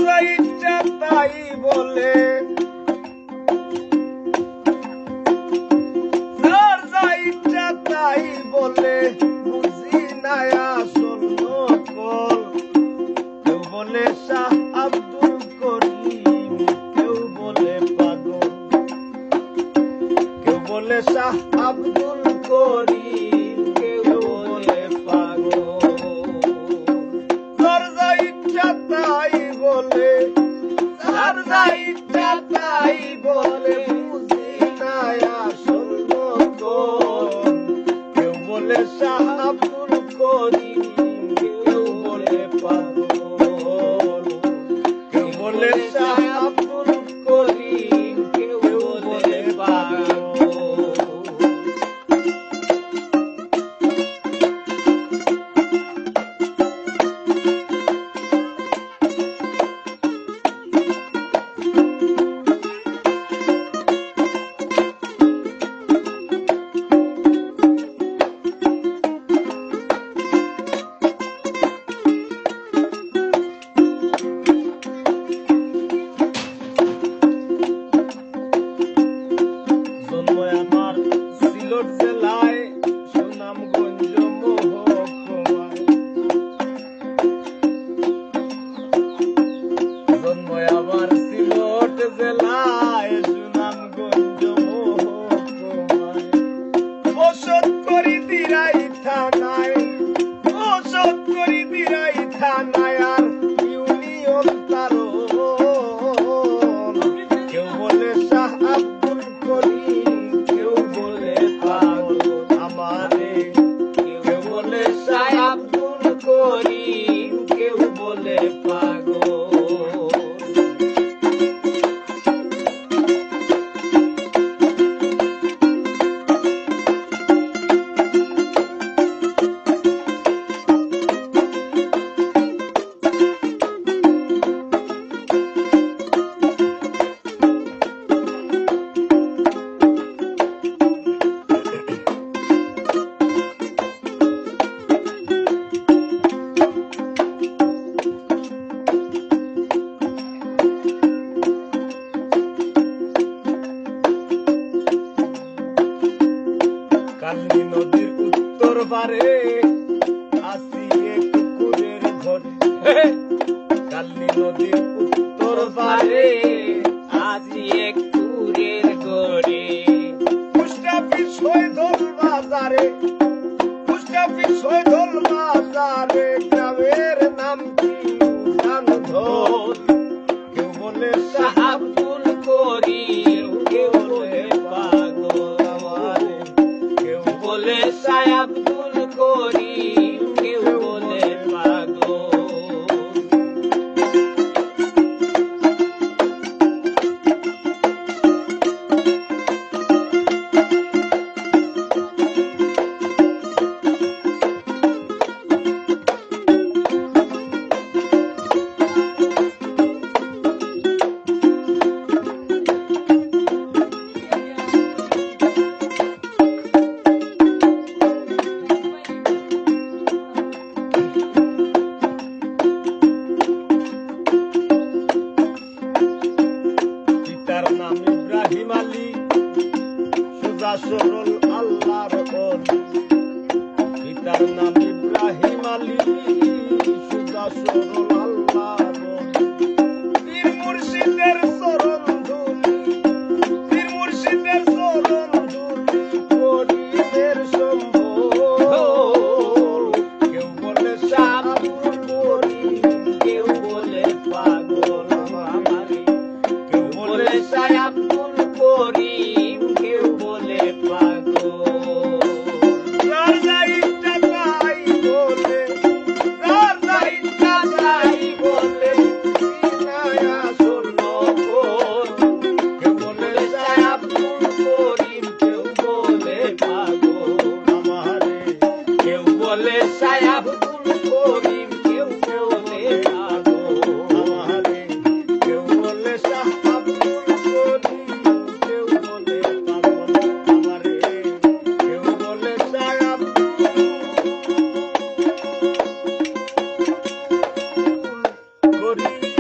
যা ইচ্ছা তাই বলে, যার যা ইচ্ছা তাই বলে, বুঝি না আসল নকল। কেউ বলে শাহ আব্দুল করিম, কেউ বলে পাগল, কেউ বলে শাহ আব্দুল করিম, কেউ বলে পাগল। যার যা ইচ্ছা তাই বলে, যার যা ইচ্ছা তাই বলে, বুঝি না আসল নকল। কেউ বলে শাহ আব্দুল করিম, কেউ বলে পাগল, কেউ বলে শাহ আব্দুল করিম, কেউ বলে পাগল। সিলেট জেলায় সুনামগঞ্জ মহকুমায়, জন্ম আমার সিলেট জেলায় সুনামগঞ্জ মহকুমায়। ওষুধ করি দিরাই থানায়, ওষুধ করি দিরাই থানায়, আর ইউনিয়ন তারো। কেউ বলে শাহ আব্দুল করিম, কেউ বলে পাগল আমারে, কেউ বলে শাহ আব্দুল করিম, কেউ বলে পাগল। কান্দি নদীর উত্তর পারে আসি এক কুকুরের ঘরে, কান্দি নদীর উত্তর পারে আসি এক কুকুরের ঘরে। পোস্ট অফিস শহীদুল বাজারে, পোস্ট অফিস শহীদুল বাজারে, গ্রামের নাম কি উঠানধর। কেউ বলে শাহ আব্দুল করিম, কেউ বলে পাগল আমারে, কেউ বলে শাহ আব্দুল করিম, কেউ বলে পাগল। পিতার নাম ইব্রাহিম আলী, সোজা সরল আল্লাহর ওলি। পিতার নাম ইব্রাহিম আলী, সোজা সরল আল্লাহর ওলি। পীর মুর্শিদের চরণ ধুলি, পীর মুর্শিদের চরণ ধুলি, করিমের সম্বল। কেউ বলে শাহ আব্দুল করিম, কেউ বলে পাগল আমারে, কেউ বলে শাহ আব্দুল করিম, কেউ বলে পাগল। যার যা ইচ্ছা তাই বলে, যার যা ইচ্ছা তাই বলে, না আসল নকল। কেউ বলে শাহ আব্দুল করিম, কেউ বলে পাগল আমারে, কেউ বলে শাহ আব্দুল করিম, কেউ বলে পাগল আমারে, কেউ বলে শাহ আব্দুল করিম, কেউ বলে পাগল আমারে, কেউ বলে শাহ আব্দুল করিম।